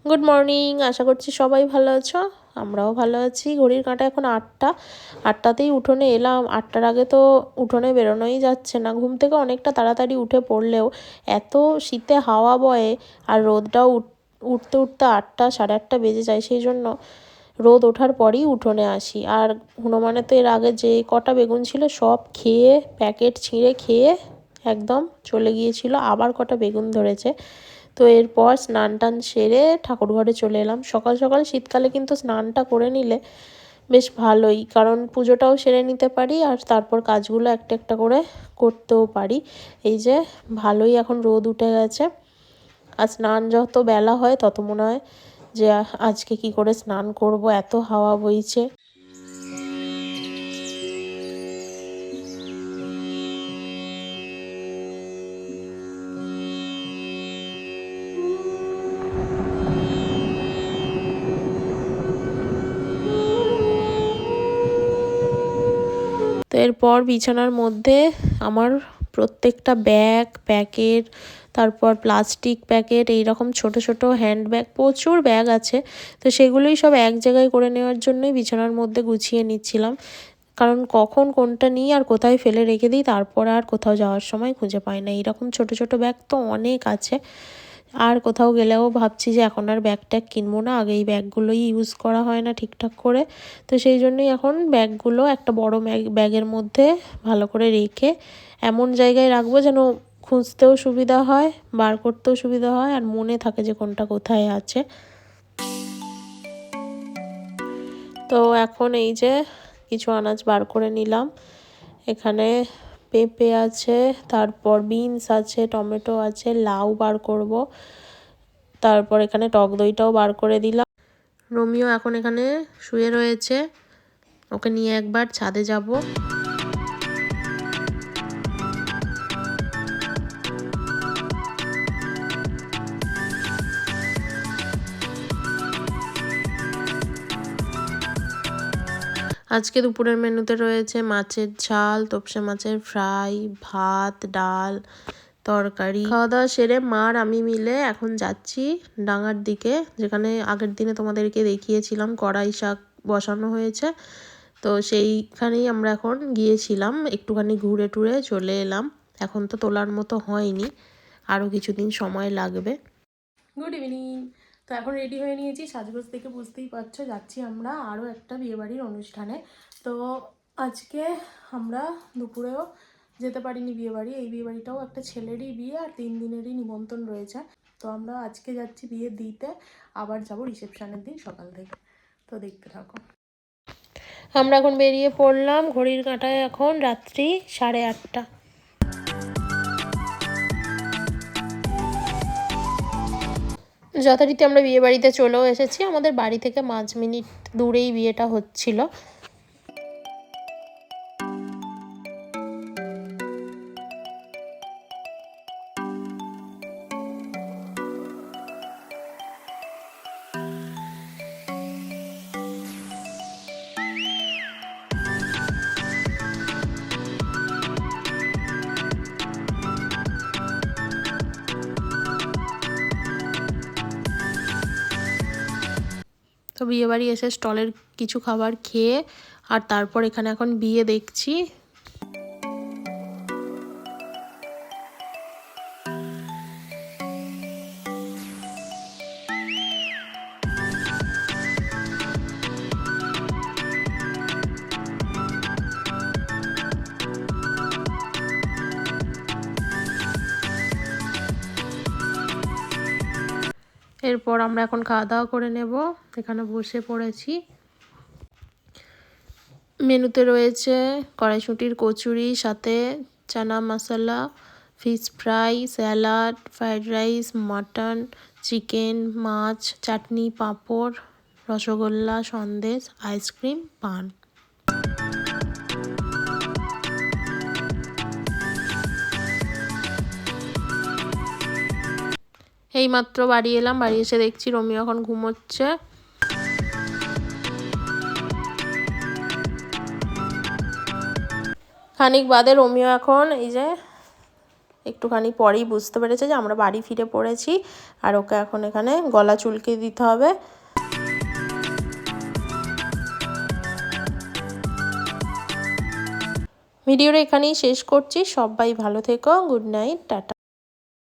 Good morning, আশা করছি সবাই ভালো আছো। আমরাও ভালো আছি। ঘড়ির কাঁটা এখন 8টা। 8টাতেই উঠোনে এলাম। 8টার আগে তো উঠোনে বেরোনোই যাচ্ছে না। ঘুম থেকে অনেকটা তাড়াতাড়ি উঠে পড়লেও এত শীতে হাওয়া বয় আর রোদটাও উঠতে উঠতে 8টা 8:30 বেজে যায়। সেই জন্য রোদ ওঠার পরই উঠোনে আসি। আর হনুমানের তো এর আগে যে কটা বেগুন ছিল সব খেয়ে, প্যাকেট ছিঁড়ে খেয়ে একদম চলে গিয়েছিল। আবার কটা বেগুন ধরেছে। তো এরপর স্নান টান সেরে ঠাকুর ঘরে চলে এলাম। সকাল সকাল শীতকালে কিন্তু স্নানটা করে নিলে বেশ ভালোই, কারণ পুজোটাও সেরে নিতে পারি আর তারপর কাজগুলো একটা একটা করে করতেও পারি। এই যে ভালোই এখন রোদ উঠে গেছে। আর স্নান যত বেলা হয় তত মনে হয় যে আজকে কি করে স্নান করব, এত হাওয়া বইছে। তো এরপর বিছানার মধ্যে আমার প্রত্যেকটা ব্যাগ, প্যাকেট, তারপর প্লাস্টিক প্যাকেট, এইরকম ছোট ছোট হ্যান্ড ব্যাগ, প্রচুর ব্যাগ আছে। তো সেগুলোই সব এক জায়গায় করে নেওয়ার জন্যই বিছানার মধ্যে গুছিয়ে নিচ্ছিলাম। কারণ কখন কোনটা নিই আর কোথায় ফেলে রেখে দিই তারপর আর কোথাও যাওয়ার সময় খুঁজে পাই না। এইরকম ছোট ছোট ব্যাগ তো অনেক আছে। আর কোথাও গেলেও ভাবছি যে এখন আর ব্যাগ ট্যাগ কিনবো না, আগে এই ব্যাগগুলোই ইউজ করা হয় না ঠিকঠাক করে। তো সেই জন্যই এখন ব্যাগগুলো একটা বড় ব্যাগের মধ্যে ভালো করে রেখে এমন জায়গায় রাখবো যেন খুঁজতেও সুবিধা হয়, বার করতেও সুবিধা হয়, আর মনে থাকে যে কোনটা কোথায় আছে। তো এখন এই যে কিছু আনাজ বার করে নিলাম। এখানে পেঁপে আছে, তারপর বিনস আছে, টমেটো আছে, লাউ বার করব। তারপর এখানে টক দইটাও বার করে দিলাম। রোমিও এখন এখানে শুয়ে রয়েছে, ওকে নিয়ে একবার ছাদে যাব। আজকে দুপুরের মেনুতে রয়েছে মাছের ঝাল, তোপসে মাছের ফ্রাই, ভাত, ডাল, তরকারি। খাওয়া দাওয়া সেরে মা আর আমি মিলে এখন যাচ্ছি ডাঙার দিকে, যেখানে আগের দিনে তোমাদেরকে দেখিয়েছিলাম কড়াই শাক বসানো হয়েছে। তো সেইখানেই আমরা এখন গিয়েছিলাম, একটুখানি ঘুরে টুরে চলে এলাম। এখন তো তোলার মতো হয়নি, আরও কিছুদিন সময় লাগবে। Good evening. তো এখন রেডি হয়ে নিয়েছি, সাজগোজ থেকে বুঝতেই পারছো যাচ্ছি আমরা আরও একটা বিয়েবাড়ির অনুষ্ঠানে। তো আজকে আমরা দুপুরেও যেতে পারিনি বিয়েবাড়ি। এই বিয়েবাড়িটাও একটা ছেলেরই বিয়ে আর 3 দিনেরই নিমন্ত্রণ রয়েছে। তো আমরা আজকে যাচ্ছি বিয়ে দিতে, আবার যাব রিসেপশনের দিন সকাল থেকে। তো দেখতে থাকো। আমরা এখন বেরিয়ে পড়লাম। ঘড়ির কাঁটায় এখন রাত্রি 8:30। যথারীতি আমরা বিয়ে বাড়িতে চলেও এসেছি। আমাদের বাড়ি থেকে 5 মিনিট দূরেই বিয়েটা হচ্ছিল। তো বিয়েবাড়ি এসে স্টলের কিছু খাবার খেয়ে আর তারপর এখানে এখন বিয়ে দেখছি। এরপর আমরা এখন খাওয়া দাওয়া করে নেব। এখানে বসে পড়েছি। মেনুতে রয়েছে কড়াইশুঁটির কচুরি, সাথে chana masala, fish fry, salad, fried rice, mutton, chicken, মাছ, চাটনি, পাঁপড়, রসগোল্লা, সন্দেশ, আইসক্রিম, পান। এইমাত্র বাড়ি এলাম, বাড়ি এসে দেখছি রোমিও এখন ঘুমোচ্ছে। খানিক বাদে রোমিও এখন এই যে একটুখানি পরেই বুঝতে পেরেছে যে আমরা বাড়ি ফিরে পড়েছি, আর ওকে এখন এখানে গলা চুলকে দিতে হবে। ভিডিওটা এখানেই শেষ করছি। সবাই ভালো থেকো। Good night, tata.